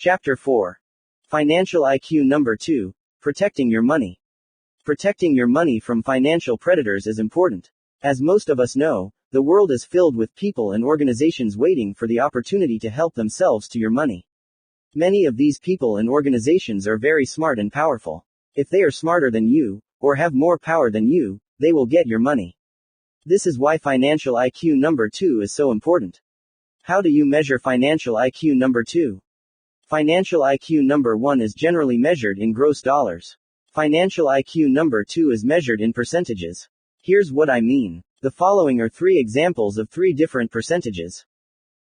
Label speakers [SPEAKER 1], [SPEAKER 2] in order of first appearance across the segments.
[SPEAKER 1] Chapter 4. Financial IQ number 2. Protecting your money. Protecting your money from financial predators is important. As most of us know, the world is filled with people and organizations waiting for the opportunity to help themselves to your money. Many of these people and organizations are very smart and powerful. If they are smarter than you, or have more power than you, they will get your money. This is why financial IQ number 2 is so important. How do you measure financial IQ number 2? Financial IQ number 1 is generally measured in gross dollars. Financial IQ number 2 is measured in percentages. Here's what I mean. The following are 3 examples of 3 different percentages.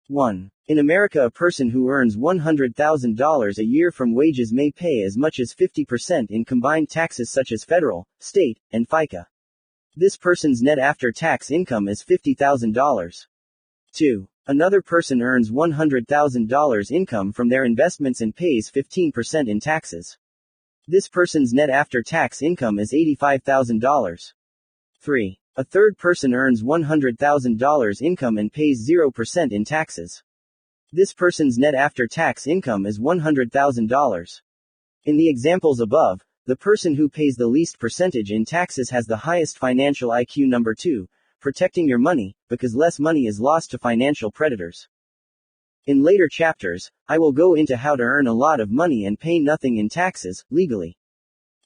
[SPEAKER 1] 1. In America, a person who earns $100,000 a year from wages may pay as much as 50% in combined taxes such as federal, state, and FICA. This person's net after-tax income is $50,000. 2. Another person earns $100,000 income from their investments and pays 15% in taxes. This person's net after-tax income is $85,000. 3. A third person earns $100,000 income and pays 0% in taxes. This person's net after-tax income is $100,000. In the examples above, the person who pays the least percentage in taxes has the highest financial IQ number 2, protecting your money, because less money is lost to financial predators. In later chapters, I will go into how to earn a lot of money and pay nothing in taxes, legally.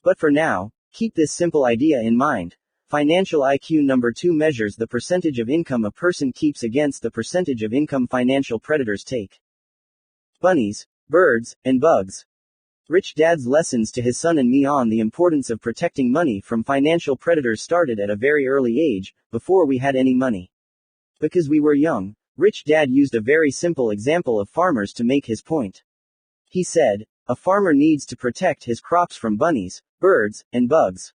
[SPEAKER 1] But for now, keep this simple idea in mind. Financial IQ number 2 measures the percentage of income a person keeps against the percentage of income financial predators take. Bunnies, birds, and bugs. Rich Dad's lessons to his son and me on the importance of protecting money from financial predators started at a very early age, before we had any money. Because we were young, Rich Dad used a very simple example of farmers to make his point. He said, a farmer needs to protect his crops from bunnies, birds, and bugs.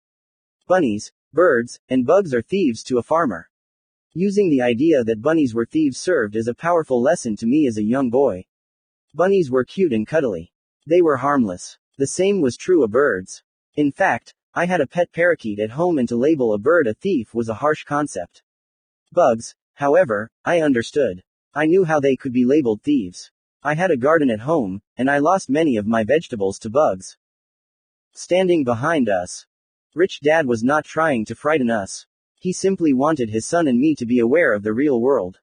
[SPEAKER 1] Bunnies, birds, and bugs are thieves to a farmer. Using the idea that bunnies were thieves served as a powerful lesson to me as a young boy. Bunnies were cute and cuddly. They were harmless. The same was true of birds. In fact, I had a pet parakeet at home, and to label a bird a thief was a harsh concept. Bugs, however, I understood. I knew how they could be labeled thieves. I had a garden at home, and I lost many of my vegetables to bugs. Standing behind us. Rich Dad was not trying to frighten us. He simply wanted his son and me to be aware of the real world.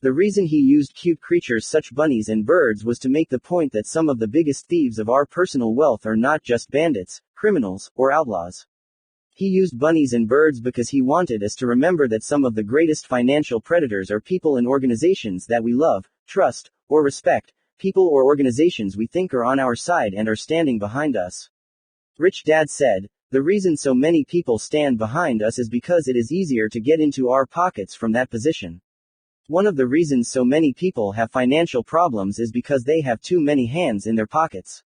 [SPEAKER 1] The reason he used cute creatures such bunnies and birds was to make the point that some of the biggest thieves of our personal wealth are not just bandits, criminals, or outlaws. He used bunnies and birds because he wanted us to remember that some of the greatest financial predators are people and organizations that we love, trust, or respect, people or organizations we think are on our side and are standing behind us. Rich Dad said, the reason so many people stand behind us is because it is easier to get into our pockets from that position. One of the reasons so many people have financial problems is because they have too many hands in their pockets.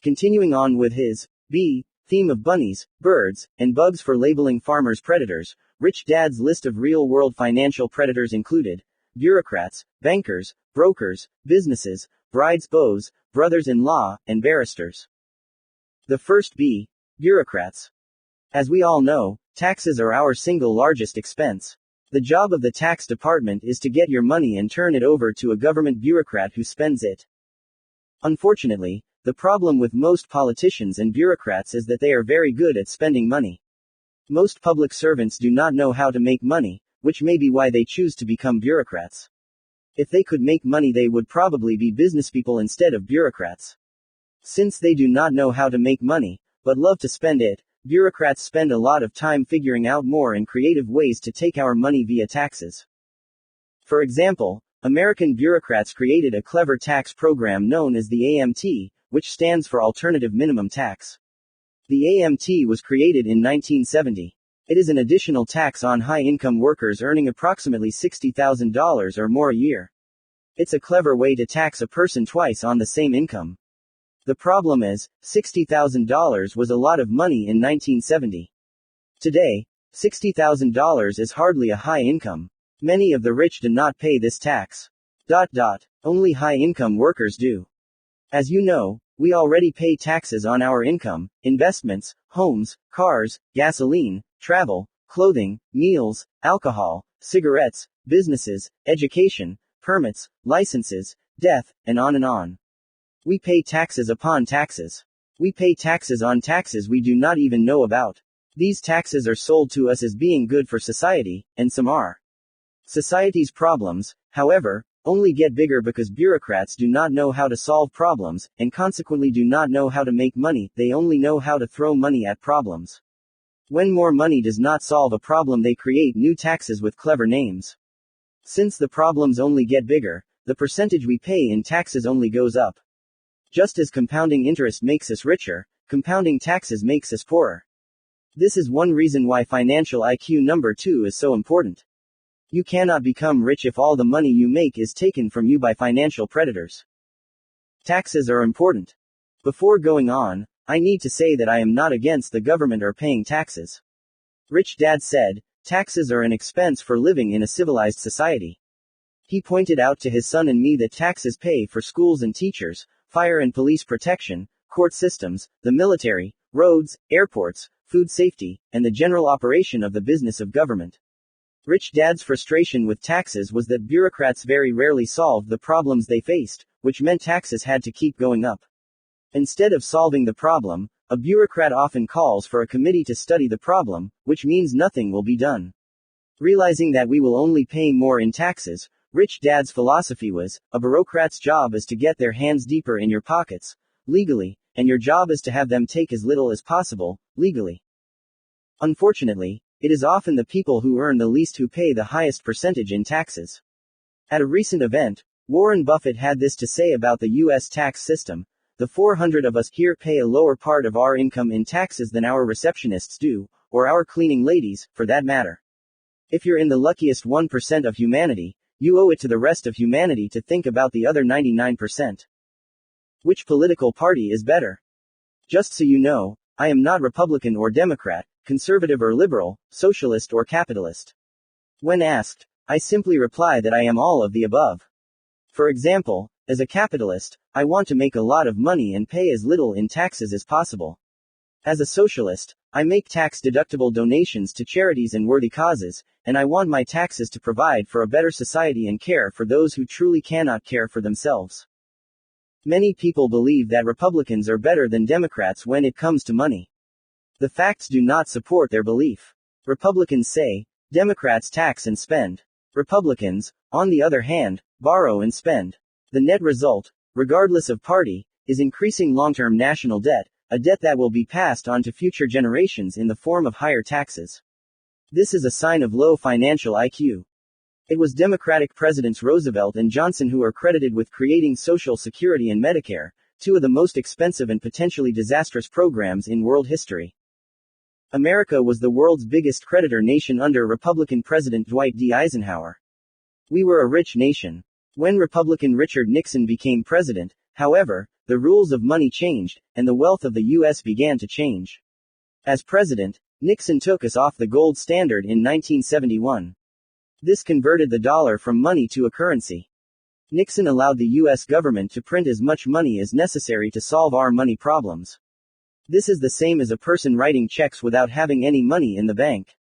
[SPEAKER 1] Continuing on with his theme of bunnies, birds, and bugs for labeling farmers predators, Rich Dad's list of real-world financial predators included bureaucrats, bankers, brokers, businesses, brides, beaux, brothers-in-law, and barristers. The first bureaucrats. As we all know, taxes are our single largest expense. The job of the tax department is to get your money and turn it over to a government bureaucrat who spends it. Unfortunately, the problem with most politicians and bureaucrats is that they are very good at spending money. Most public servants do not know how to make money, which may be why they choose to become bureaucrats. If they could make money, they would probably be businesspeople instead of bureaucrats. Since they do not know how to make money, but love to spend it, bureaucrats spend a lot of time figuring out more and creative ways to take our money via taxes. For example, American bureaucrats created a clever tax program known as the AMT, which stands for Alternative Minimum Tax. The AMT was created in 1970. It is an additional tax on high-income workers earning approximately $60,000 or more a year. It's a clever way to tax a person twice on the same income. The problem is, $60,000 was a lot of money in 1970. Today, $60,000 is hardly a high income. Many of the rich do not pay this tax. Only high-income workers do. As you know, we already pay taxes on our income, investments, homes, cars, gasoline, travel, clothing, meals, alcohol, cigarettes, businesses, education, permits, licenses, death, and on and on. We pay taxes upon taxes. We pay taxes on taxes we do not even know about. These taxes are sold to us as being good for society, and some are. Society's problems, however, only get bigger because bureaucrats do not know how to solve problems, and consequently do not know how to make money, they only know how to throw money at problems. When more money does not solve a problem, they create new taxes with clever names. Since the problems only get bigger, the percentage we pay in taxes only goes up. Just as compounding interest makes us richer, compounding taxes makes us poorer. This is one reason why financial IQ number 2 is so important. You cannot become rich if all the money you make is taken from you by financial predators. Taxes are important. Before going on, I need to say that I am not against the government or paying taxes. Rich Dad said, taxes are an expense for living in a civilized society. He pointed out to his son and me that taxes pay for schools and teachers, fire and police protection, court systems, the military, roads, airports, food safety, and the general operation of the business of government. Rich Dad's frustration with taxes was that bureaucrats very rarely solved the problems they faced, which meant taxes had to keep going up. Instead of solving the problem, a bureaucrat often calls for a committee to study the problem, which means nothing will be done. Realizing that we will only pay more in taxes, Rich Dad's philosophy was, a bureaucrat's job is to get their hands deeper in your pockets, legally, and your job is to have them take as little as possible, legally. Unfortunately, it is often the people who earn the least who pay the highest percentage in taxes. At a recent event, Warren Buffett had this to say about the U.S. tax system: the 400 of us here pay a lower part of our income in taxes than our receptionists do, or our cleaning ladies, for that matter. If you're in the luckiest 1% of humanity, you owe it to the rest of humanity to think about the other 99%. Which political party is better? Just so you know, I am not Republican or Democrat, conservative or liberal, socialist or capitalist. When asked, I simply reply that I am all of the above. For example, as a capitalist, I want to make a lot of money and pay as little in taxes as possible. As a socialist, I make tax-deductible donations to charities and worthy causes, and I want my taxes to provide for a better society and care for those who truly cannot care for themselves. Many people believe that Republicans are better than Democrats when it comes to money. The facts do not support their belief. Republicans say, Democrats tax and spend. Republicans, on the other hand, borrow and spend. The net result, regardless of party, is increasing long-term national debt, a debt that will be passed on to future generations in the form of higher taxes. This is a sign of low financial IQ. It was Democratic Presidents Roosevelt and Johnson who are credited with creating Social Security and Medicare, two of the most expensive and potentially disastrous programs in world history. America was the world's biggest creditor nation under Republican President Dwight D. Eisenhower. We were a rich nation. When Republican Richard Nixon became president, however, the rules of money changed, and the wealth of the U.S. began to change. As president, Nixon took us off the gold standard in 1971. This converted the dollar from money to a currency. Nixon allowed the U.S. government to print as much money as necessary to solve our money problems. This is the same as a person writing checks without having any money in the bank.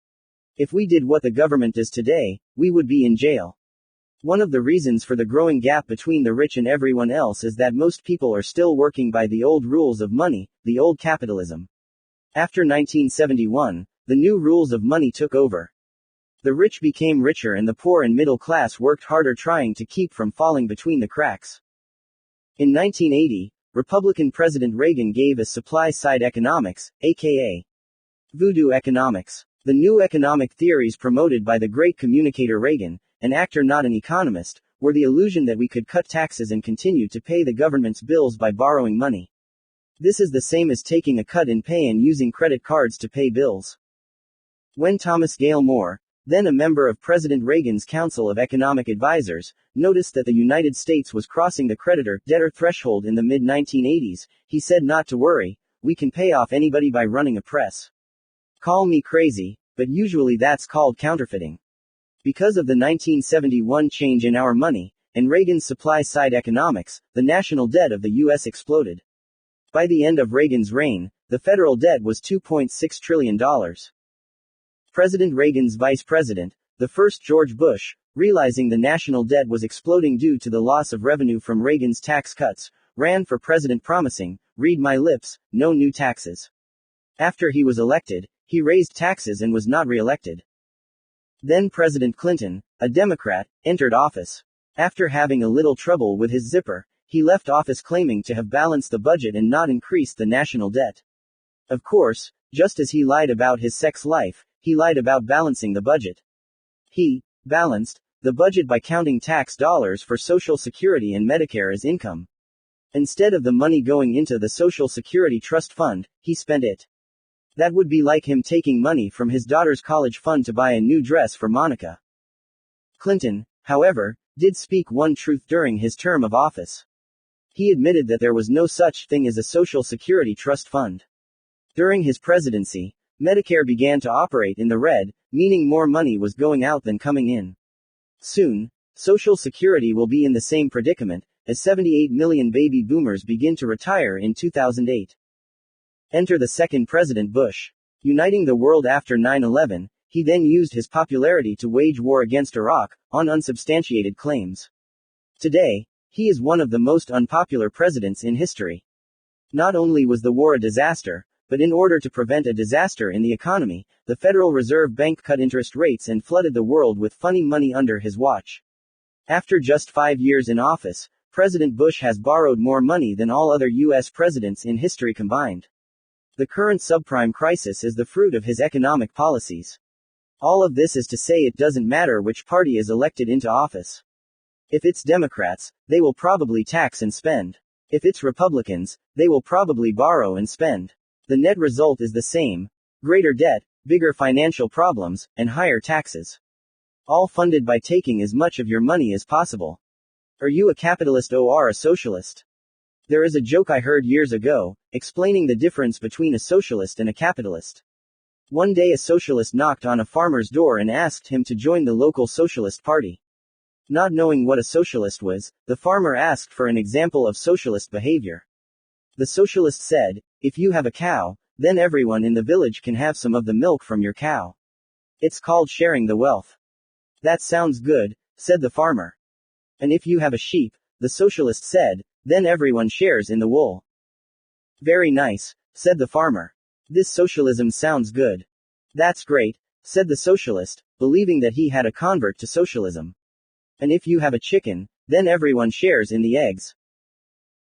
[SPEAKER 1] If we did what the government does today, we would be in jail. One of the reasons for the growing gap between the rich and everyone else is that most people are still working by the old rules of money, the old capitalism. After 1971, the new rules of money took over. The rich became richer and the poor and middle class worked harder trying to keep from falling between the cracks. In 1980, Republican President Reagan gave us supply-side economics, aka voodoo economics. The new economic theories promoted by the great communicator Reagan, an actor not an economist, were the illusion that we could cut taxes and continue to pay the government's bills by borrowing money. This is the same as taking a cut in pay and using credit cards to pay bills. When Thomas Gale Moore, then a member of President Reagan's Council of Economic Advisers, noticed that the United States was crossing the creditor-debtor threshold in the mid-1980s, he said not to worry, we can pay off anybody by running a press. Call me crazy, but usually that's called counterfeiting. Because of the 1971 change in our money, and Reagan's supply-side economics, the national debt of the U.S. exploded. By the end of Reagan's reign, the federal debt was $2.6 trillion. President Reagan's vice president, the first George Bush, realizing the national debt was exploding due to the loss of revenue from Reagan's tax cuts, ran for president promising, "Read my lips, no new taxes." After he was elected, he raised taxes and was not re-elected. Then President Clinton, a Democrat, entered office. After having a little trouble with his zipper, he left office claiming to have balanced the budget and not increased the national debt. Of course, just as he lied about his sex life, he lied about balancing the budget. He balanced the budget by counting tax dollars for Social Security and Medicare as income. Instead of the money going into the Social Security Trust Fund, he spent it. That would be like him taking money from his daughter's college fund to buy a new dress for Monica. Clinton, however, did speak one truth during his term of office. He admitted that there was no such thing as a Social Security Trust Fund. During his presidency, Medicare began to operate in the red, meaning more money was going out than coming in. Soon, Social Security will be in the same predicament, as 78 million baby boomers begin to retire in 2008. Enter the second President Bush. Uniting the world after 9/11, he then used his popularity to wage war against Iraq, on unsubstantiated claims. Today, he is one of the most unpopular presidents in history. Not only was the war a disaster, but in order to prevent a disaster in the economy, the Federal Reserve Bank cut interest rates and flooded the world with funny money under his watch. After just 5 years in office, President Bush has borrowed more money than all other U.S. presidents in history combined. The current subprime crisis is the fruit of his economic policies. All of this is to say it doesn't matter which party is elected into office. If it's Democrats, they will probably tax and spend. If it's Republicans, they will probably borrow and spend. The net result is the same: greater debt, bigger financial problems, and higher taxes. All funded by taking as much of your money as possible. Are you a capitalist or a socialist? There is a joke I heard years ago, explaining the difference between a socialist and a capitalist. One day a socialist knocked on a farmer's door and asked him to join the local socialist party. Not knowing what a socialist was, the farmer asked for an example of socialist behavior. The socialist said, "If you have a cow, then everyone in the village can have some of the milk from your cow. It's called sharing the wealth." "That sounds good," said the farmer. "And if you have a sheep," the socialist said, "then everyone shares in the wool." "Very nice," said the farmer. "This socialism sounds good." "That's great," said the socialist, believing that he had a convert to socialism. "And if you have a chicken, then everyone shares in the eggs."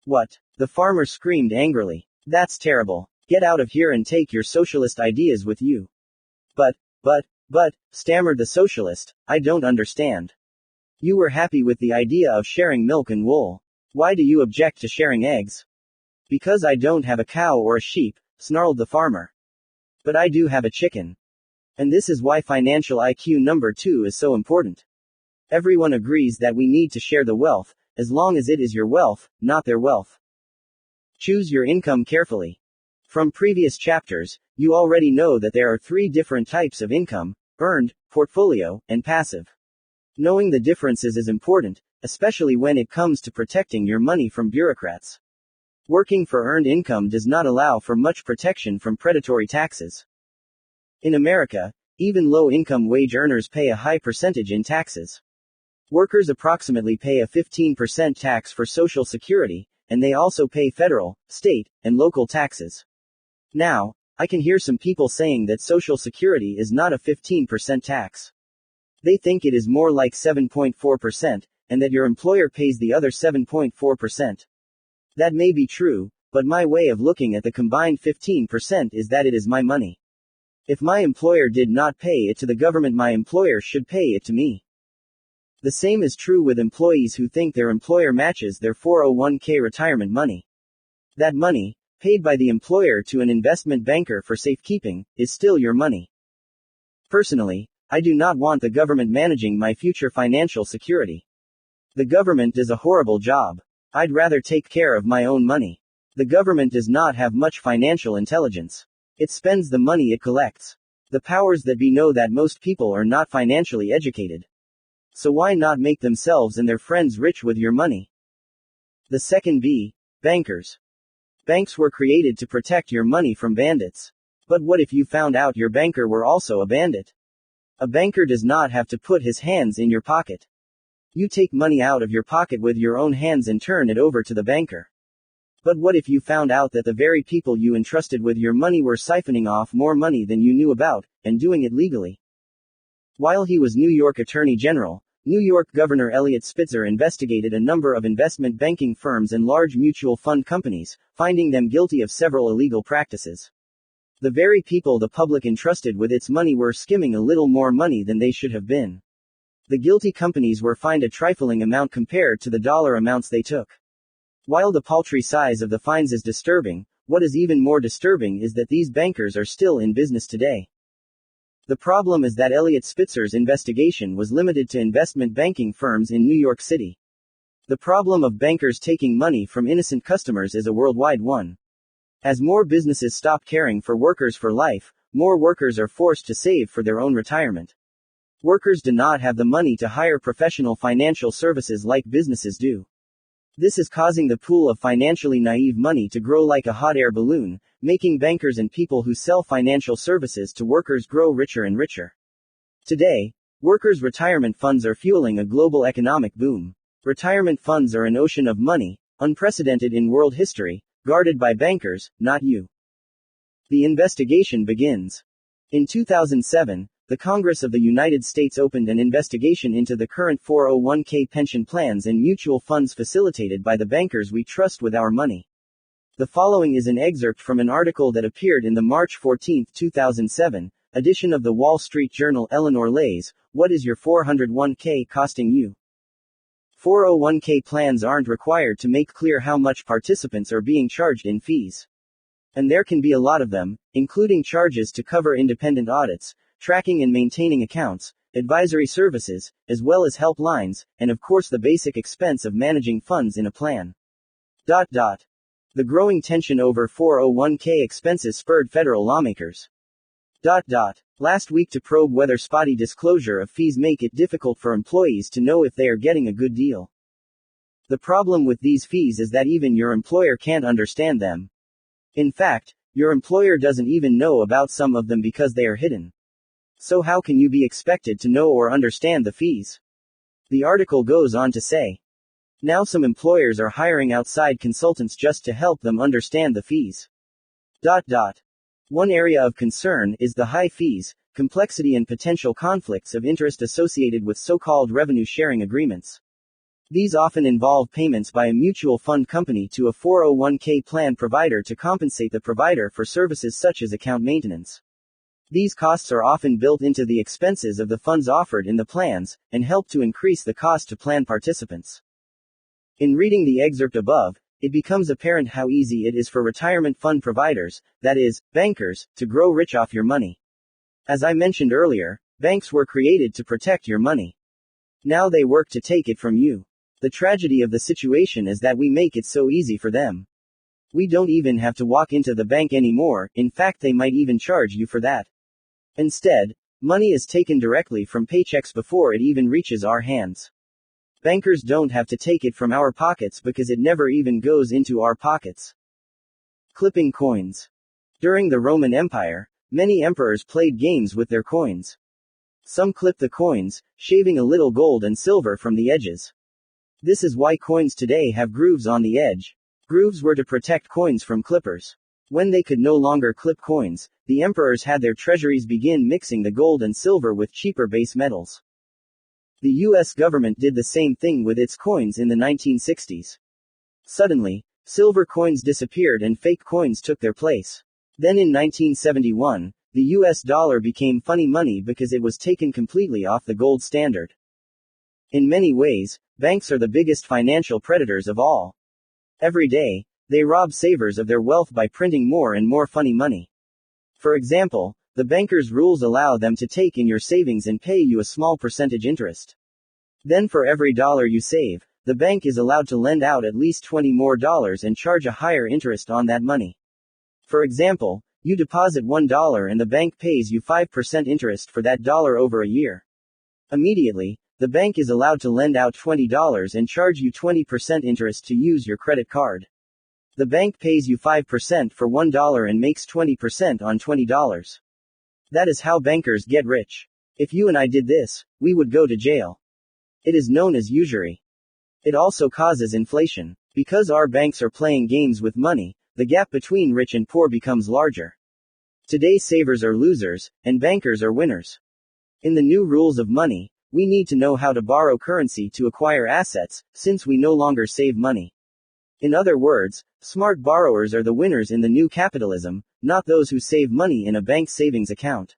[SPEAKER 1] "What?" the farmer screamed angrily. "That's terrible. Get out of here and take your socialist ideas with you." But, stammered the socialist, "I don't understand. You were happy with the idea of sharing milk and wool. Why do you object to sharing eggs?" "Because I don't have a cow or a sheep," snarled the farmer. "But I do have a chicken. And this is why financial IQ number 2 is so important. Everyone agrees that we need to share the wealth, as long as it is your wealth, not their wealth. Choose your income carefully. From previous chapters, you already know that there are 3 different types of income: earned, portfolio, and passive. Knowing the differences is important, especially when it comes to protecting your money from bureaucrats. Working for earned income does not allow for much protection from predatory taxes. In America, even low-income wage earners pay a high percentage in taxes. Workers approximately pay a 15% tax for Social Security, and they also pay federal, state, and local taxes. Now, I can hear some people saying that Social Security is not a 15% tax. They think it is more like 7.4%, and that your employer pays the other 7.4%. That may be true, but my way of looking at the combined 15% is that it is my money. If my employer did not pay it to the government, my employer should pay it to me. The same is true with employees who think their employer matches their 401k retirement money. That money, paid by the employer to an investment banker for safekeeping, is still your money. Personally, I do not want the government managing my future financial security. The government does a horrible job. I'd rather take care of my own money. The government does not have much financial intelligence. It spends the money it collects. The powers that be know that most people are not financially educated. So why not make themselves and their friends rich with your money? The second B, bankers. Banks were created to protect your money from bandits. But what if you found out your banker were also a bandit? A banker does not have to put his hands in your pocket. You take money out of your pocket with your own hands and turn it over to the banker. But what if you found out that the very people you entrusted with your money were siphoning off more money than you knew about, and doing it legally? While he was New York Attorney General, New York Governor Eliot Spitzer investigated a number of investment banking firms and large mutual fund companies, finding them guilty of several illegal practices. The very people the public entrusted with its money were skimming a little more money than they should have been. The guilty companies were fined a trifling amount compared to the dollar amounts they took. While the paltry size of the fines is disturbing, what is even more disturbing is that these bankers are still in business today. The problem is that Eliot Spitzer's investigation was limited to investment banking firms in New York City. The problem of bankers taking money from innocent customers is a worldwide one. As more businesses stop caring for workers for life, more workers are forced to save for their own retirement. Workers do not have the money to hire professional financial services like businesses do. This is causing the pool of financially naive money to grow like a hot air balloon, making bankers and people who sell financial services to workers grow richer and richer. Today, workers' retirement funds are fueling a global economic boom. Retirement funds are an ocean of money, unprecedented in world history, guarded by bankers, not you. The investigation begins. In 2007, the Congress of the United States opened an investigation into the current 401k pension plans and mutual funds facilitated by the bankers we trust with our money. The following is an excerpt from an article that appeared in the March 14, 2007, edition of the Wall Street Journal. Eleanor Lays, what is your 401k costing you? 401k plans aren't required to make clear how much participants are being charged in fees. And there can be a lot of them, including charges to cover independent audits, tracking and maintaining accounts, advisory services, as well as helplines, and of course the basic expense of managing funds in a plan. The growing tension over 401k expenses spurred federal lawmakers. Last week to probe whether spotty disclosure of fees make it difficult for employees to know if they are getting a good deal. The problem with these fees is that even your employer can't understand them. In fact, your employer doesn't even know about some of them because they are hidden. So how can you be expected to know or understand the fees? The article goes on to say, now some employers are hiring outside consultants just to help them understand the fees. One area of concern is the high fees, complexity and potential conflicts of interest associated with so-called revenue sharing agreements. These often involve payments by a mutual fund company to a 401k plan provider to compensate the provider for services such as account maintenance. These costs are often built into the expenses of the funds offered in the plans, and help to increase the cost to plan participants. In reading the excerpt above, it becomes apparent how easy it is for retirement fund providers, that is, bankers, to grow rich off your money. As I mentioned earlier, banks were created to protect your money. Now they work to take it from you. The tragedy of the situation is that we make it so easy for them. We don't even have to walk into the bank anymore, in fact they might even charge you for that. Instead, money is taken directly from paychecks before it even reaches our hands. Bankers don't have to take it from our pockets because it never even goes into our pockets. Clipping coins. During the Roman Empire, many emperors played games with their coins. Some clipped the coins, shaving a little gold and silver from the edges. This is why coins today have grooves on the edge. Grooves were to protect coins from clippers. When they could no longer clip coins, the emperors had their treasuries begin mixing the gold and silver with cheaper base metals. The US government did the same thing with its coins in the 1960s. Suddenly, silver coins disappeared and fake coins took their place. Then in 1971, the US dollar became funny money because it was taken completely off the gold standard. In many ways, banks are the biggest financial predators of all. Every day, they rob savers of their wealth by printing more and more funny money. For example, the bankers' rules allow them to take in your savings and pay you a small percentage interest. Then for every dollar you save, the bank is allowed to lend out at least $20 more and charge a higher interest on that money. For example, you deposit $1 and the bank pays you 5% interest for that dollar over a year. Immediately, the bank is allowed to lend out $20 and charge you 20% interest to use your credit card. The bank pays you 5% for $1 and makes 20% on $20. That is how bankers get rich. If you and I did this, we would go to jail. It is known as usury. It also causes inflation. Because our banks are playing games with money, the gap between rich and poor becomes larger. Today savers are losers, and bankers are winners. In the new rules of money, we need to know how to borrow currency to acquire assets, since we no longer save money. In other words, smart borrowers are the winners in the new capitalism, not those who save money in a bank savings account.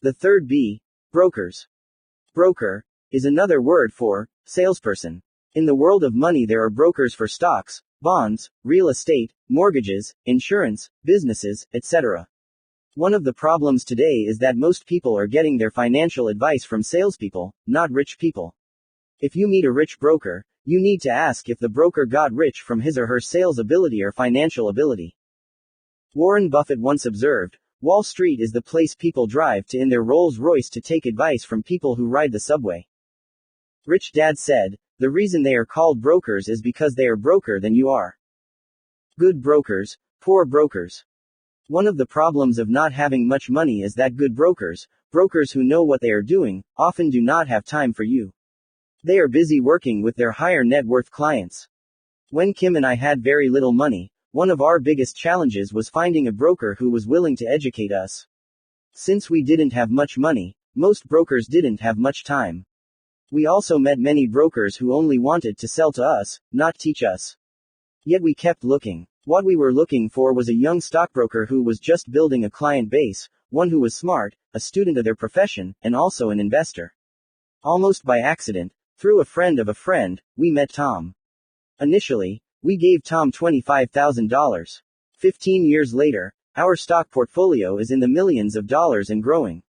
[SPEAKER 1] The third B, brokers. Broker is another word for salesperson. In the world of money, there are brokers for stocks, bonds, real estate, mortgages, insurance, businesses, etc. One of the problems today is that most people are getting their financial advice from salespeople, not rich people. If you meet a rich broker, you need to ask if the broker got rich from his or her sales ability or financial ability. Warren Buffett once observed, Wall Street is the place people drive to in their Rolls-Royce to take advice from people who ride the subway. Rich Dad said, the reason they are called brokers is because they are broker than you are. Good brokers, poor brokers. One of the problems of not having much money is that good brokers, brokers who know what they are doing, often do not have time for you. They are busy working with their higher net worth clients. When Kim and I had very little money, one of our biggest challenges was finding a broker who was willing to educate us. Since we didn't have much money, most brokers didn't have much time. We also met many brokers who only wanted to sell to us, not teach us. Yet we kept looking. What we were looking for was a young stockbroker who was just building a client base, one who was smart, a student of their profession, and also an investor. Almost by accident, through a friend of a friend, we met Tom. Initially, we gave Tom $25,000. 15 years later, our stock portfolio is in the millions of dollars and growing.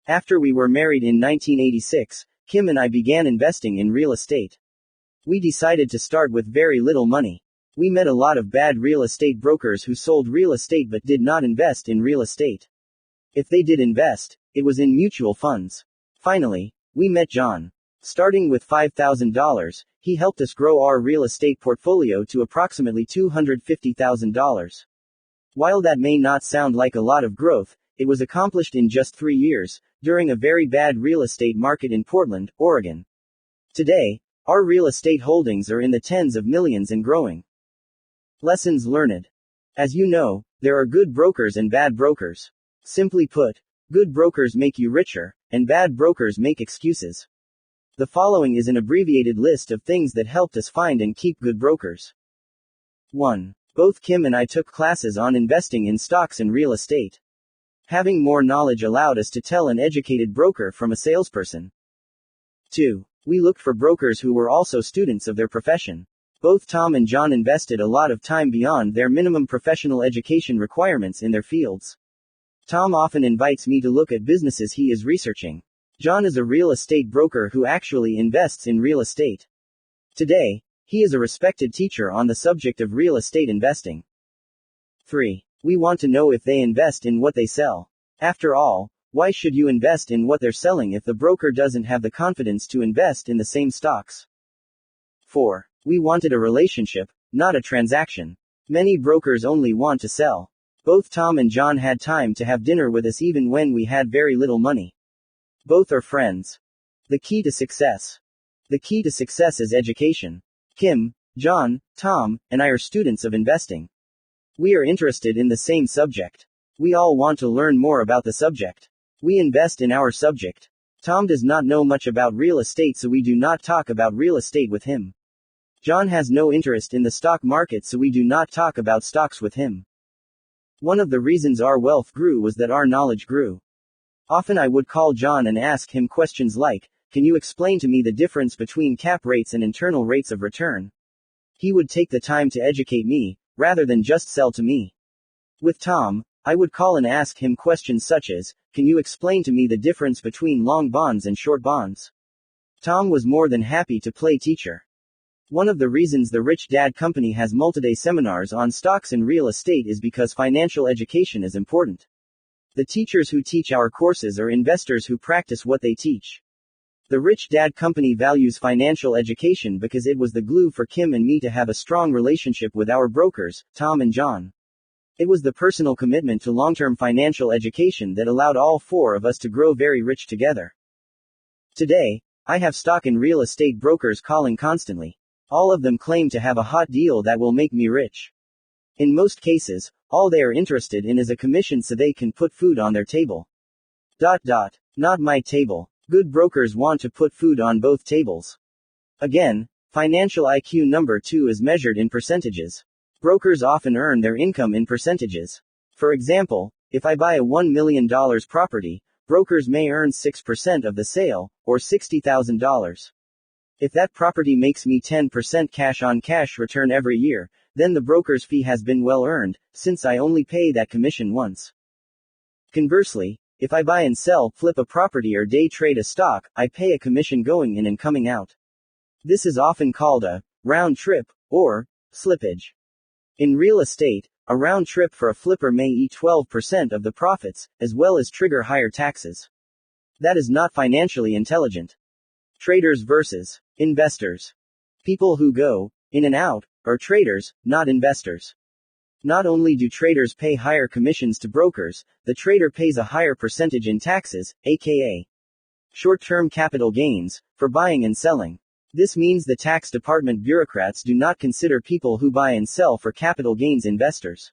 [SPEAKER 1] After we were married in 1986, Kim and I began investing in real estate. We decided to start with very little money. We met a lot of bad real estate brokers who sold real estate but did not invest in real estate. If they did invest, it was in mutual funds. Finally, we met John. Starting with $5,000, he helped us grow our real estate portfolio to approximately $250,000. While that may not sound like a lot of growth, it was accomplished in just 3 years, during a very bad real estate market in Portland, Oregon. Today, our real estate holdings are in the tens of millions and growing. Lessons learned. As you know, there are good brokers and bad brokers. Simply put, good brokers make you richer, and bad brokers make excuses. The following is an abbreviated list of things that helped us find and keep good brokers. 1. Both Kim and I took classes on investing in stocks and real estate. Having more knowledge allowed us to tell an educated broker from a salesperson. 2. We looked for brokers who were also students of their profession. Both Tom and John invested a lot of time beyond their minimum professional education requirements in their fields. Tom often invites me to look at businesses he is researching. John is a real estate broker who actually invests in real estate. Today, he is a respected teacher on the subject of real estate investing. 3. We want to know if they invest in what they sell. After all, why should you invest in what they're selling if the broker doesn't have the confidence to invest in the same stocks? 4. We wanted a relationship, not a transaction. Many brokers only want to sell. Both Tom and John had time to have dinner with us even when we had very little money. Both are friends. The key to success. The key to success is education. Kim, John, Tom, and I are students of investing. We are interested in the same subject. We all want to learn more about the subject. We invest in our subject. Tom does not know much about real estate, so we do not talk about real estate with him. John has no interest in the stock market, so we do not talk about stocks with him. One of the reasons our wealth grew was that our knowledge grew. Often I would call John and ask him questions like, "Can you explain to me the difference between cap rates and internal rates of return?" He would take the time to educate me, rather than just sell to me. With Tom, I would call and ask him questions such as, "Can you explain to me the difference between long bonds and short bonds?" Tom was more than happy to play teacher. One of the reasons the Rich Dad Company has multi-day seminars on stocks and real estate is because financial education is important. The teachers who teach our courses are investors who practice what they teach. The Rich Dad Company values financial education because it was the glue for Kim and me to have a strong relationship with our brokers, Tom and John. It was the personal commitment to long-term financial education that allowed all 4 of us to grow very rich together. Today, I have stock and real estate brokers calling constantly. All of them claim to have a hot deal that will make me rich. In most cases, all they are interested in is a commission so they can put food on their table. Not my table. Good brokers want to put food on both tables. Again, financial IQ number 2 is measured in percentages. Brokers often earn their income in percentages. For example, if I buy a $1 million property, brokers may earn 6% of the sale, or $60,000. If that property makes me 10% cash on cash return every year, then the broker's fee has been well earned, since I only pay that commission once. Conversely, if I buy and sell, flip a property or day trade a stock, I pay a commission going in and coming out. This is often called a round trip, or slippage. In real estate, a round trip for a flipper may eat 12% of the profits, as well as trigger higher taxes. That is not financially intelligent. Traders versus investors. People who go in and out are traders, not investors. Not only do traders pay higher commissions to brokers, the trader pays a higher percentage in taxes, aka short-term capital gains, for buying and selling. This means the tax department bureaucrats do not consider people who buy and sell for capital gains investors.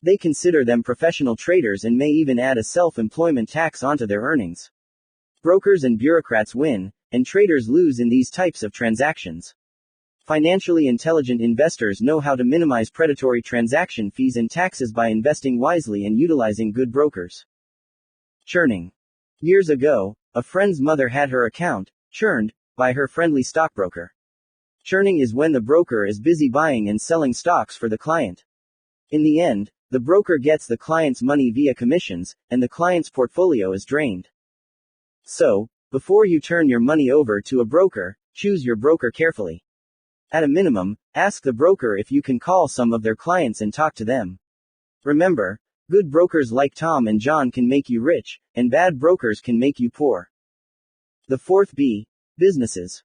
[SPEAKER 1] They consider them professional traders and may even add a self-employment tax onto their earnings. Brokers and bureaucrats win, and traders lose in these types of transactions. Financially intelligent investors know how to minimize predatory transaction fees and taxes by investing wisely and utilizing good brokers. Churning. Years ago, a friend's mother had her account churned by her friendly stockbroker. Churning is when the broker is busy buying and selling stocks for the client. In the end, the broker gets the client's money via commissions, and the client's portfolio is drained. So, before you turn your money over to a broker, choose your broker carefully. At a minimum, ask the broker if you can call some of their clients and talk to them. Remember, good brokers like Tom and John can make you rich, and bad brokers can make you poor. The fourth B. Businesses.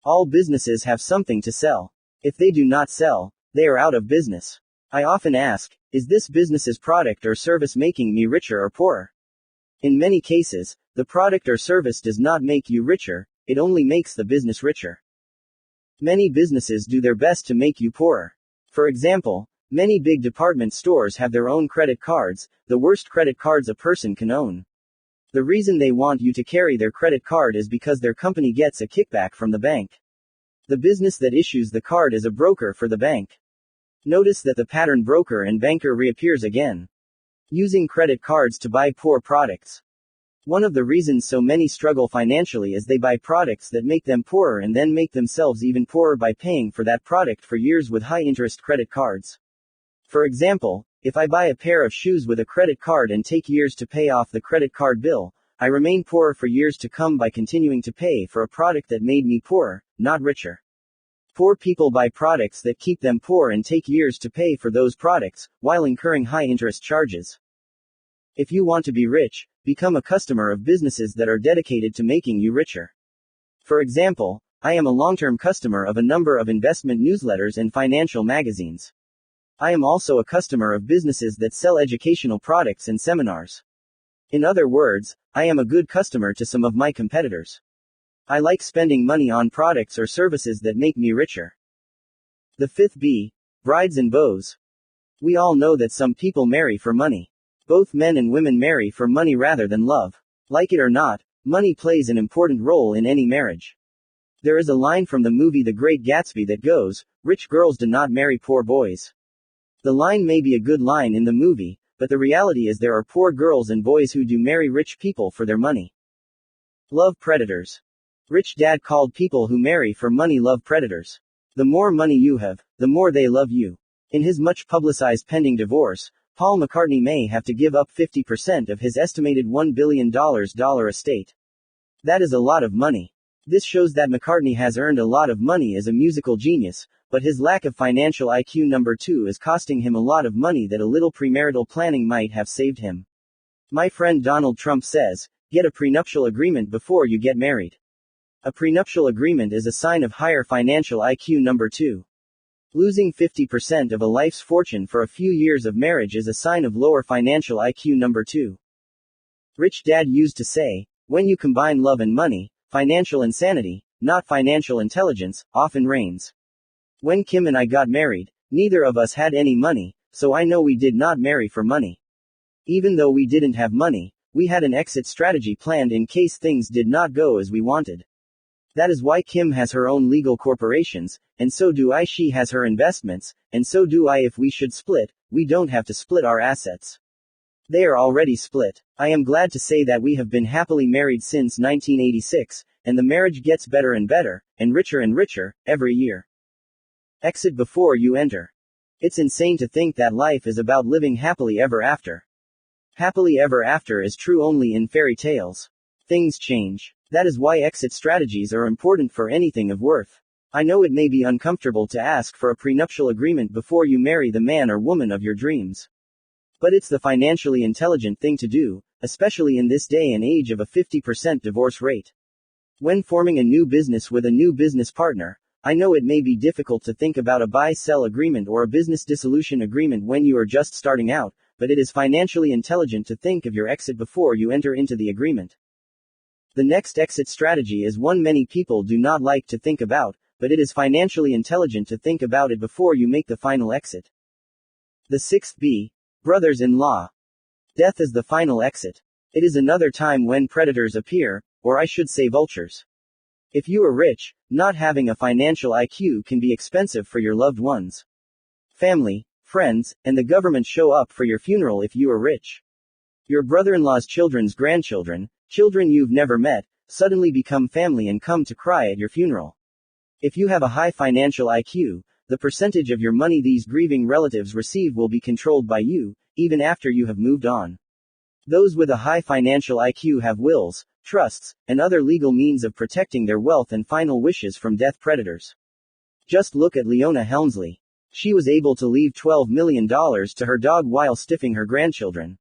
[SPEAKER 1] All businesses have something to sell. If they do not sell, they are out of business. I often ask, is this business's product or service making me richer or poorer? In many cases, the product or service does not make you richer, it only makes the business richer. Many businesses do their best to make you poorer. For example, many big department stores have their own credit cards, the worst credit cards a person can own. The reason they want you to carry their credit card is because their company gets a kickback from the bank. The business that issues the card is a broker for the bank. Notice that the pattern broker and banker reappears again. Using credit cards to buy poor products. One of the reasons so many struggle financially is they buy products that make them poorer and then make themselves even poorer by paying for that product for years with high-interest credit cards. For example, if I buy a pair of shoes with a credit card and take years to pay off the credit card bill, I remain poorer for years to come by continuing to pay for a product that made me poorer, not richer. Poor people buy products that keep them poor and take years to pay for those products, while incurring high-interest charges. If you want to be rich, become a customer of businesses that are dedicated to making you richer. For example, I am a long-term customer of a number of investment newsletters and financial magazines. I am also a customer of businesses that sell educational products and seminars. In other words, I am a good customer to some of my competitors. I like spending money on products or services that make me richer. The fifth B. Brides and beaux. We all know that some people marry for money. Both men and women marry for money rather than love. Like it or not, money plays an important role in any marriage. There is a line from the movie The Great Gatsby that goes, "Rich girls do not marry poor boys." The line may be a good line in the movie, but the reality is there are poor girls and boys who do marry rich people for their money. Love predators. Rich Dad called people who marry for money love predators. The more money you have, the more they love you. In his much publicized pending divorce, Paul McCartney may have to give up 50% of his estimated $1 billion estate. That is a lot of money. This shows that McCartney has earned a lot of money as a musical genius, but his lack of financial IQ number 2 is costing him a lot of money that a little premarital planning might have saved him. My friend Donald Trump says, get a prenuptial agreement before you get married. A prenuptial agreement is a sign of higher financial IQ number 2. Losing 50% of a life's fortune for a few years of marriage is a sign of lower financial IQ number 2. Rich Dad used to say, when you combine love and money, financial insanity, not financial intelligence, often reigns. When Kim and I got married, neither of us had any money, so I know we did not marry for money. Even though we didn't have money, we had an exit strategy planned in case things did not go as we wanted. That is why Kim has her own legal corporations, and so do I. She has her investments, and so do I. If we should split, we don't have to split our assets. They are already split. I am glad to say that we have been happily married since 1986, and the marriage gets better and richer, every year. Exit before you enter. It's insane to think that life is about living happily ever after. Happily ever after is true only in fairy tales. Things change. That is why exit strategies are important for anything of worth. I know it may be uncomfortable to ask for a prenuptial agreement before you marry the man or woman of your dreams. But it's the financially intelligent thing to do, especially in this day and age of a 50% divorce rate. When forming a new business with a new business partner, I know it may be difficult to think about a buy-sell agreement or a business dissolution agreement when you are just starting out, but it is financially intelligent to think of your exit before you enter into the agreement. The next exit strategy is one many people do not like to think about, but it is financially intelligent to think about it before you make the final exit. The sixth B. Brothers-in-law. Death is the final exit. It is another time when predators appear, or I should say vultures. If you are rich, not having a financial IQ can be expensive for your loved ones. Family, friends, and the government show up for your funeral if you are rich. Your brother-in-law's children's grandchildren, children you've never met, suddenly become family and come to cry at your funeral. If you have a high financial IQ, the percentage of your money these grieving relatives receive will be controlled by you, even after you have moved on. Those with a high financial IQ have wills, trusts, and other legal means of protecting their wealth and final wishes from death predators. Just look at Leona Helmsley. She was able to leave $12 million to her dog while stiffing her grandchildren.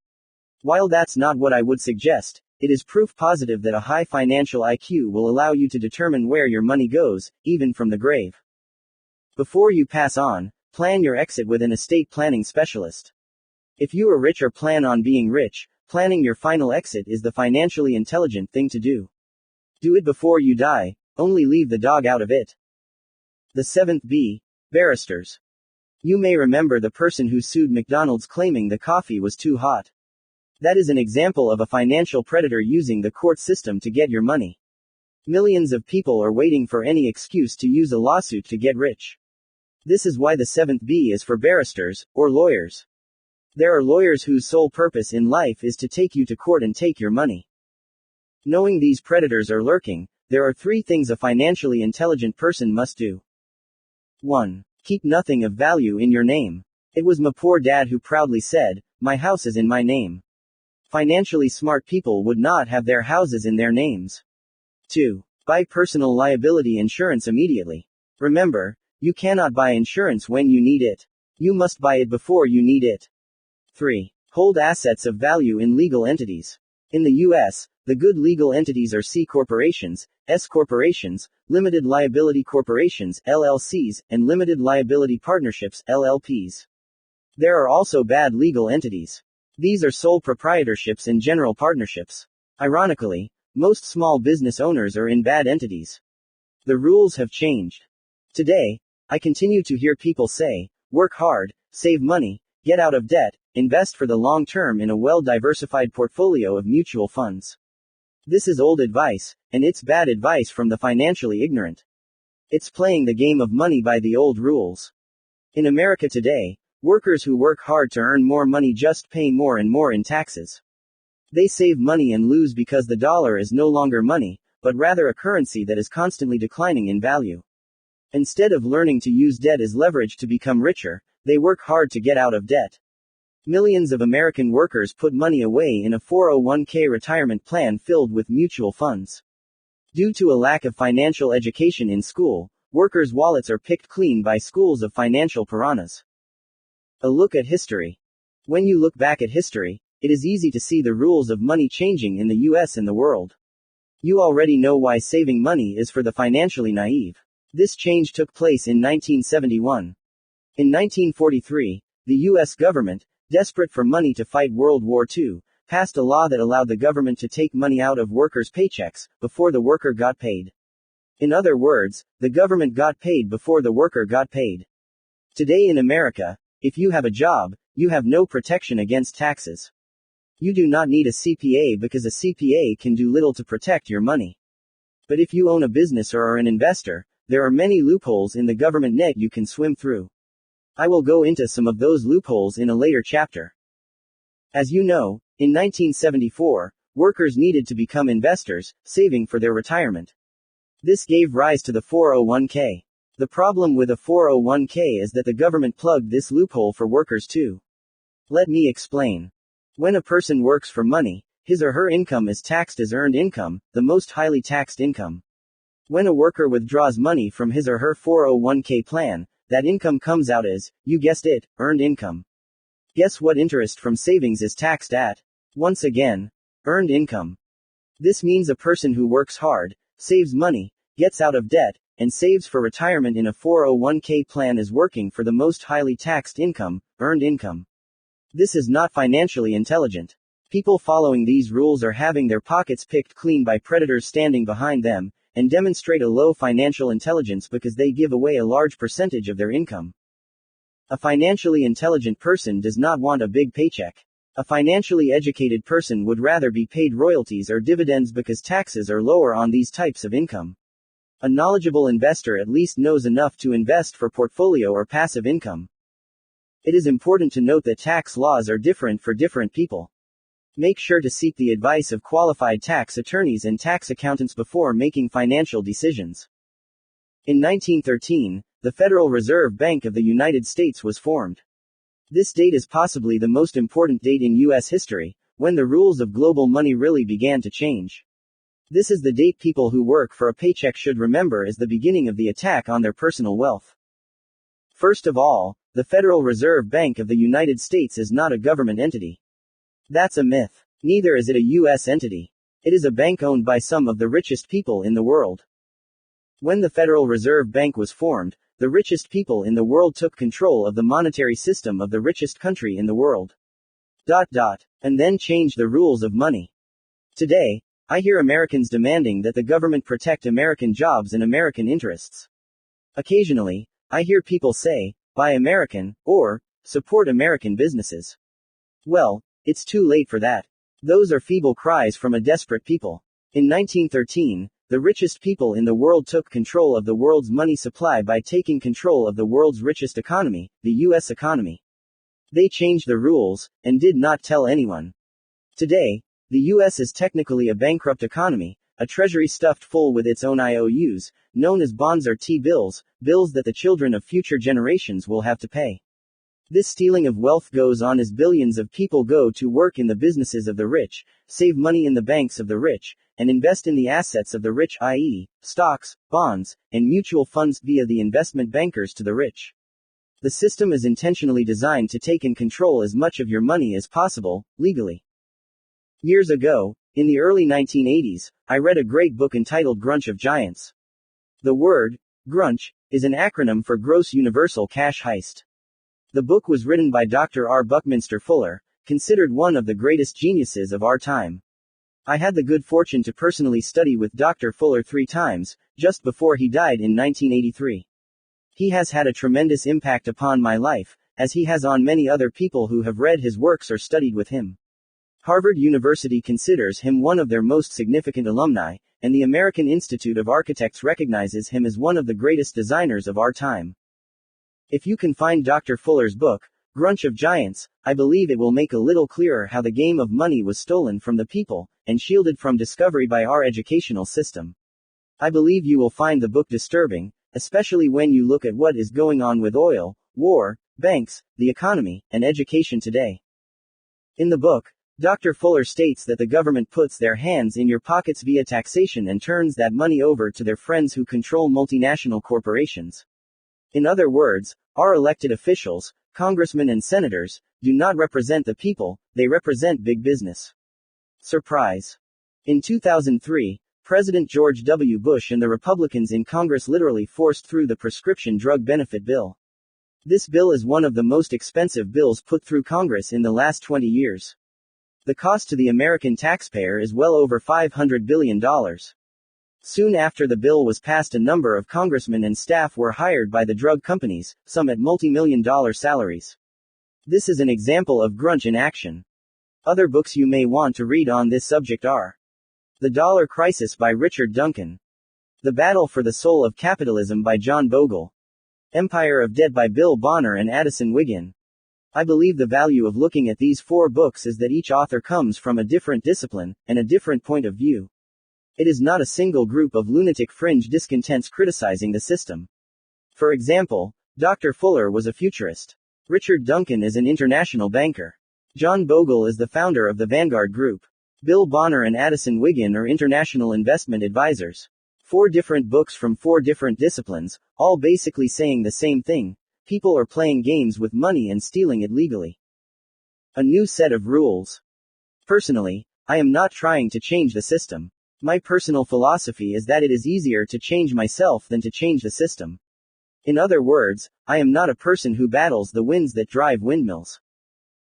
[SPEAKER 1] While that's not what I would suggest, it is proof positive that a high financial IQ will allow you to determine where your money goes, even from the grave. Before you pass on, plan your exit with an estate planning specialist. If you are rich or plan on being rich, planning your final exit is the financially intelligent thing to do. Do it before you die, only leave the dog out of it. The seventh B. Barristers. You may remember the person who sued McDonald's claiming the coffee was too hot. That is an example of a financial predator using the court system to get your money. Millions of people are waiting for any excuse to use a lawsuit to get rich. This is why the seventh B is for barristers, or lawyers. There are lawyers whose sole purpose in life is to take you to court and take your money. Knowing these predators are lurking, there are 3 things a financially intelligent person must do. 1. Keep nothing of value in your name. It was my poor dad who proudly said, "My house is in my name." Financially smart people would not have their houses in their names. 2. Buy personal liability insurance immediately. Remember, you cannot buy insurance when you need it. You must buy it before you need it. 3. Hold assets of value in legal entities. In the U.S., the good legal entities are C corporations, S corporations, limited liability corporations, LLCs, and limited liability partnerships, LLPs. There are also bad legal entities. These are sole proprietorships and general partnerships. Ironically, most small business owners are in bad entities. The rules have changed. Today, I continue to hear people say, work hard, save money, get out of debt, invest for the long term in a well-diversified portfolio of mutual funds. This is old advice, and it's bad advice from the financially ignorant. It's playing the game of money by the old rules. In America today, workers who work hard to earn more money just pay more and more in taxes. They save money and lose because the dollar is no longer money, but rather a currency that is constantly declining in value. Instead of learning to use debt as leverage to become richer, they work hard to get out of debt. Millions of American workers put money away in a 401k retirement plan filled with mutual funds. Due to a lack of financial education in school, workers' wallets are picked clean by schools of financial piranhas. A look at history. When you look back at history, it is easy to see the rules of money changing in the US and the world. You already know why saving money is for the financially naive. This change took place in 1971. In 1943, the US government, desperate for money to fight World War II, passed a law that allowed the government to take money out of workers' paychecks, before the worker got paid. In other words, the government got paid before the worker got paid. Today in America, if you have a job, you have no protection against taxes. You do not need a CPA because a CPA can do little to protect your money. But if you own a business or are an investor, there are many loopholes in the government net you can swim through. I will go into some of those loopholes in a later chapter. As you know, in 1974, workers needed to become investors, saving for their retirement. This gave rise to the 401k. The problem with a 401k is that the government plugged this loophole for workers too. Let me explain. When a person works for money, his or her income is taxed as earned income, the most highly taxed income. When a worker withdraws money from his or her 401k plan, that income comes out as, you guessed it, earned income. Guess what interest from savings is taxed at? Once again, earned income. This means a person who works hard, saves money, gets out of debt, and saves for retirement in a 401k plan is working for the most highly taxed income, earned income. This is not financially intelligent. People following these rules are having their pockets picked clean by predators standing behind them, and demonstrate a low financial intelligence because they give away a large percentage of their income. A financially intelligent person does not want a big paycheck. A financially educated person would rather be paid royalties or dividends because taxes are lower on these types of income. A knowledgeable investor at least knows enough to invest for portfolio or passive income. It is important to note that tax laws are different for different people. Make sure to seek the advice of qualified tax attorneys and tax accountants before making financial decisions. In 1913, the Federal Reserve Bank of the United States was formed. This date is possibly the most important date in U.S. history, when the rules of global money really began to change. This is the date people who work for a paycheck should remember as the beginning of the attack on their personal wealth. First of all, the Federal Reserve Bank of the United States is not a government entity. That's a myth. Neither is it a U.S. entity. It is a bank owned by some of the richest people in the world. When the Federal Reserve Bank was formed, the richest people in the world took control of the monetary system of the richest country in the world. And then changed the rules of money. Today, I hear Americans demanding that the government protect American jobs and American interests. Occasionally, I hear people say, buy American, or support American businesses. Well, it's too late for that. Those are feeble cries from a desperate people. In 1913, the richest people in the world took control of the world's money supply by taking control of the world's richest economy, the U.S. economy. They changed the rules, and did not tell anyone. Today, the U.S. is technically a bankrupt economy, a treasury stuffed full with its own IOUs, known as bonds or T-bills, bills that the children of future generations will have to pay. This stealing of wealth goes on as billions of people go to work in the businesses of the rich, save money in the banks of the rich, and invest in the assets of the rich, i.e., stocks, bonds, and mutual funds via the investment bankers to the rich. The system is intentionally designed to take and control as much of your money as possible, legally. Years ago, in the early 1980s, I read a great book entitled Grunch of Giants. The word, grunch, is an acronym for Gross Universal Cash Heist. The book was written by Dr. R. Buckminster Fuller, considered one of the greatest geniuses of our time. I had the good fortune to personally study with Dr. Fuller 3 times, just before he died in 1983. He has had a tremendous impact upon my life, as he has on many other people who have read his works or studied with him. Harvard University considers him one of their most significant alumni, and the American Institute of Architects recognizes him as one of the greatest designers of our time. If you can find Dr. Fuller's book, Grunch of Giants, I believe it will make a little clearer how the game of money was stolen from the people, and shielded from discovery by our educational system. I believe you will find the book disturbing, especially when you look at what is going on with oil, war, banks, the economy, and education today. In the book, Dr. Fuller states that the government puts their hands in your pockets via taxation and turns that money over to their friends who control multinational corporations. In other words, our elected officials, congressmen and senators, do not represent the people, they represent big business. Surprise. In 2003, President George W. Bush and the Republicans in Congress literally forced through the Prescription Drug Benefit Bill. This bill is one of the most expensive bills put through Congress in the last 20 years. The cost to the American taxpayer is well over $500 billion. Soon after the bill was passed, a number of congressmen and staff were hired by the drug companies, some at multi-million-dollar salaries. This is an example of grunge in action. Other books you may want to read on this subject are The Dollar Crisis by Richard Duncan, The Battle for the Soul of Capitalism by John Bogle, Empire of Debt by Bill Bonner and Addison Wiggin. I believe the value of looking at these 4 books is that each author comes from a different discipline and a different point of view. It is not a single group of lunatic fringe discontents criticizing the system. For example, Dr. Fuller was a futurist. Richard Duncan is an international banker. John Bogle is the founder of the Vanguard Group. Bill Bonner and Addison Wiggin are international investment advisors. 4 different books from 4 different disciplines, all basically saying the same thing. People are playing games with money and stealing it legally. A new set of rules. Personally, I am not trying to change the system. My personal philosophy is that it is easier to change myself than to change the system. In other words, I am not a person who battles the winds that drive windmills.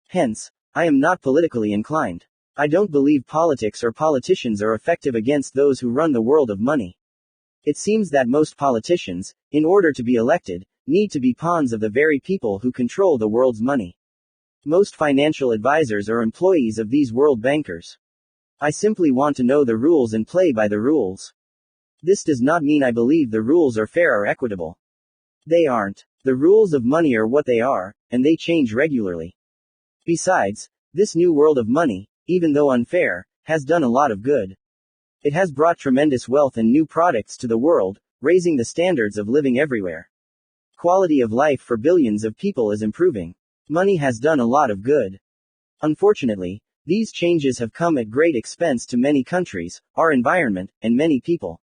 [SPEAKER 1] Hence, I am not politically inclined. I don't believe politics or politicians are effective against those who run the world of money. It seems that most politicians, in order to be elected, need to be pawns of the very people who control the world's money. Most financial advisors are employees of these world bankers. I simply want to know the rules and play by the rules. This does not mean I believe the rules are fair or equitable. They aren't. The rules of money are what they are, and they change regularly. Besides, this new world of money, even though unfair, has done a lot of good. It has brought tremendous wealth and new products to the world, raising the standards of living everywhere. Quality of life for billions of people is improving. Money has done a lot of good. Unfortunately, these changes have come at great expense to many countries, our environment, and many people.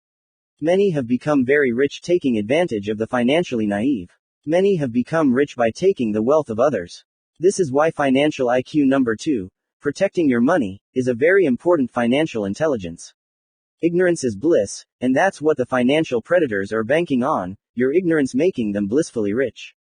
[SPEAKER 1] Many have become very rich taking advantage of the financially naive. Many have become rich by taking the wealth of others. This is why financial IQ number 2, protecting your money, is a very important financial intelligence. Ignorance is bliss, and that's what the financial predators are banking on, your ignorance making them blissfully rich.